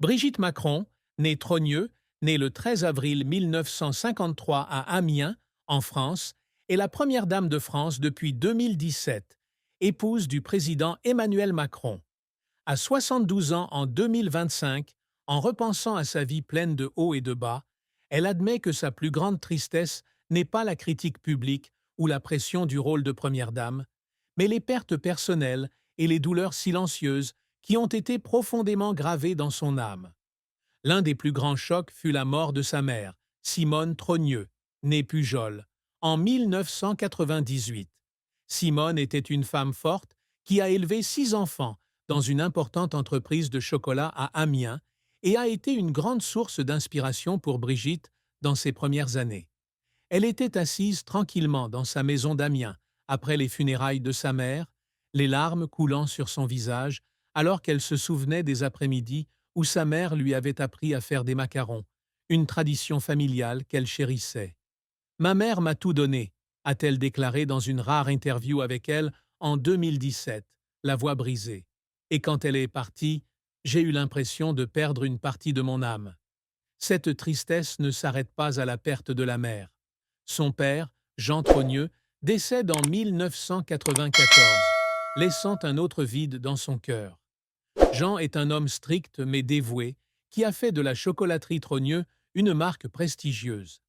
Brigitte Macron, née Trogneux, née le 13 avril 1953 à Amiens, en France, est la première dame de France depuis 2017, épouse du président Emmanuel Macron. À 72 ans en 2025, en repensant à sa vie pleine de hauts et de bas, elle admet que sa plus grande tristesse n'est pas la critique publique ou la pression du rôle de première dame, mais les pertes personnelles et les douleurs silencieuses qui ont été profondément gravées dans son âme. L'un des plus grands chocs fut la mort de sa mère, Simone Trogneux, née Pujol, en 1998. Simone était une femme forte qui a élevé 6 enfants dans une importante entreprise de chocolat à Amiens et a été une grande source d'inspiration pour Brigitte dans ses premières années. Elle était assise tranquillement dans sa maison d'Amiens après les funérailles de sa mère, les larmes coulant sur son visage alors qu'elle se souvenait des après-midi où sa mère lui avait appris à faire des macarons, une tradition familiale qu'elle chérissait. Ma mère m'a tout donné, a-t-elle déclaré dans une rare interview avec elle en 2017, la voix brisée. Et quand elle est partie, j'ai eu l'impression de perdre une partie de mon âme. Cette tristesse ne s'arrête pas à la perte de la mère. Son père, Jean Trogneux, décède en 1994, laissant un autre vide dans son cœur. Jean est un homme strict mais dévoué qui a fait de la chocolaterie Trogneux une marque prestigieuse.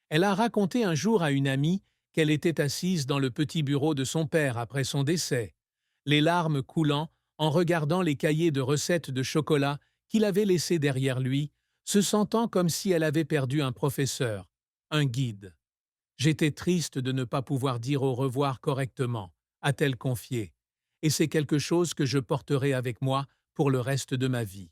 Elle a raconté un jour à une amie qu'elle était assise dans le petit bureau de son père après son décès, les larmes coulant en regardant les cahiers de recettes de chocolat qu'il avait laissés derrière lui, se sentant comme si elle avait perdu un professeur, un guide. J'étais triste de ne pas pouvoir dire au revoir correctement, a-t-elle confié, et c'est quelque chose que je porterai avec moi pour le reste de ma vie.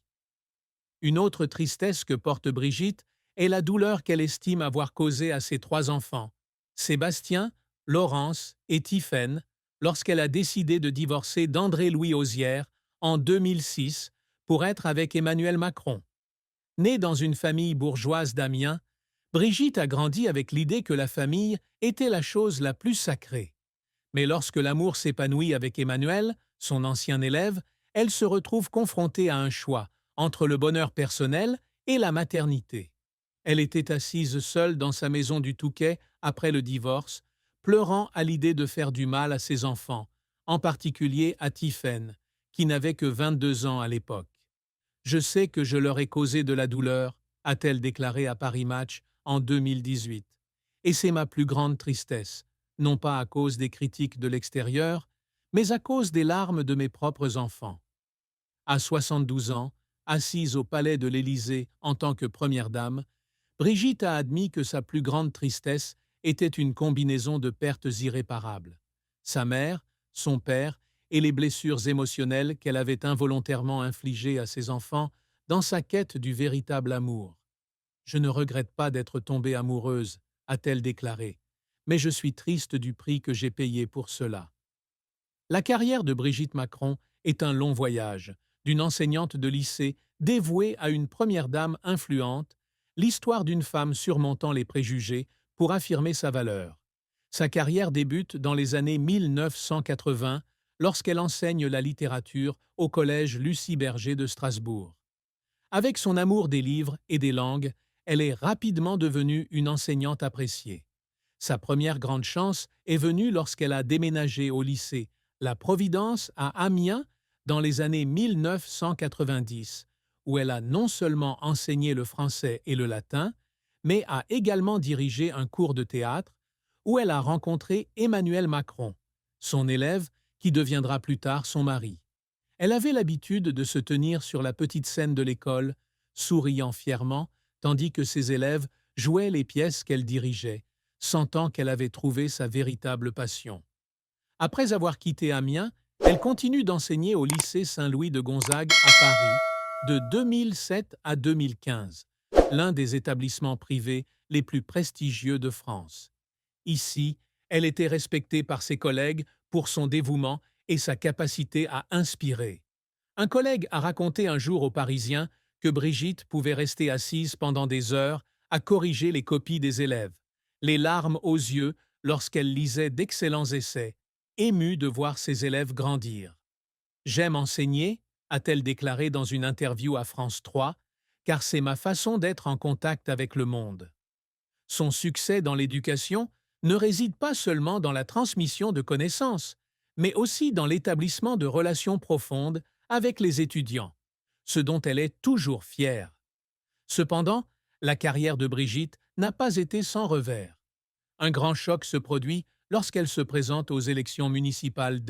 Une autre tristesse que porte Brigitte est la douleur qu'elle estime avoir causée à ses 3 enfants, Sébastien, Laurence et Tiphaine, lorsqu'elle a décidé de divorcer d'André-Louis Osière en 2006 pour être avec Emmanuel Macron. Née dans une famille bourgeoise d'Amiens, Brigitte a grandi avec l'idée que la famille était la chose la plus sacrée. Mais lorsque l'amour s'épanouit avec Emmanuel, son ancien élève, elle se retrouve confrontée à un choix entre le bonheur personnel et la maternité. Elle était assise seule dans sa maison du Touquet après le divorce, pleurant à l'idée de faire du mal à ses enfants, en particulier à Tiphaine, qui n'avait que 22 ans à l'époque. Je sais que je leur ai causé de la douleur, a-t-elle déclaré à Paris Match en 2018. Et c'est ma plus grande tristesse, non pas à cause des critiques de l'extérieur, mais à cause des larmes de mes propres enfants. À 72 ans, assise au palais de l'Élysée en tant que première dame, Brigitte a admis que sa plus grande tristesse était une combinaison de pertes irréparables. Sa mère, son père et les blessures émotionnelles qu'elle avait involontairement infligées à ses enfants dans sa quête du véritable amour. Je ne regrette pas d'être tombée amoureuse, a-t-elle déclaré, mais je suis triste du prix que j'ai payé pour cela. La carrière de Brigitte Macron est un long voyage, d'une enseignante de lycée dévouée à une première dame influente, l'histoire d'une femme surmontant les préjugés pour affirmer sa valeur. Sa carrière débute dans les années 1980 lorsqu'elle enseigne la littérature au collège Lucie Berger de Strasbourg. Avec son amour des livres et des langues, elle est rapidement devenue une enseignante appréciée. Sa première grande chance est venue lorsqu'elle a déménagé au lycée La Providence à Amiens dans les années 1990, où elle a non seulement enseigné le français et le latin, mais a également dirigé un cours de théâtre où elle a rencontré Emmanuel Macron, son élève qui deviendra plus tard son mari. Elle avait l'habitude de se tenir sur la petite scène de l'école, souriant fièrement, tandis que ses élèves jouaient les pièces qu'elle dirigeait, sentant qu'elle avait trouvé sa véritable passion. Après avoir quitté Amiens, elle continue d'enseigner au lycée Saint-Louis de Gonzague à Paris de 2007 à 2015, l'un des établissements privés les plus prestigieux de France. Ici, elle était respectée par ses collègues pour son dévouement et sa capacité à inspirer. Un collègue a raconté un jour aux Parisiens que Brigitte pouvait rester assise pendant des heures à corriger les copies des élèves, les larmes aux yeux lorsqu'elle lisait d'excellents essais, émue de voir ses élèves grandir. « J'aime enseigner », a-t-elle déclaré dans une interview à France 3, car c'est ma façon d'être en contact avec le monde. Son succès dans l'éducation ne réside pas seulement dans la transmission de connaissances, mais aussi dans l'établissement de relations profondes avec les étudiants, ce dont elle est toujours fière. Cependant, la carrière de Brigitte n'a pas été sans revers. Un grand choc se produit lorsqu'elle se présente aux élections municipales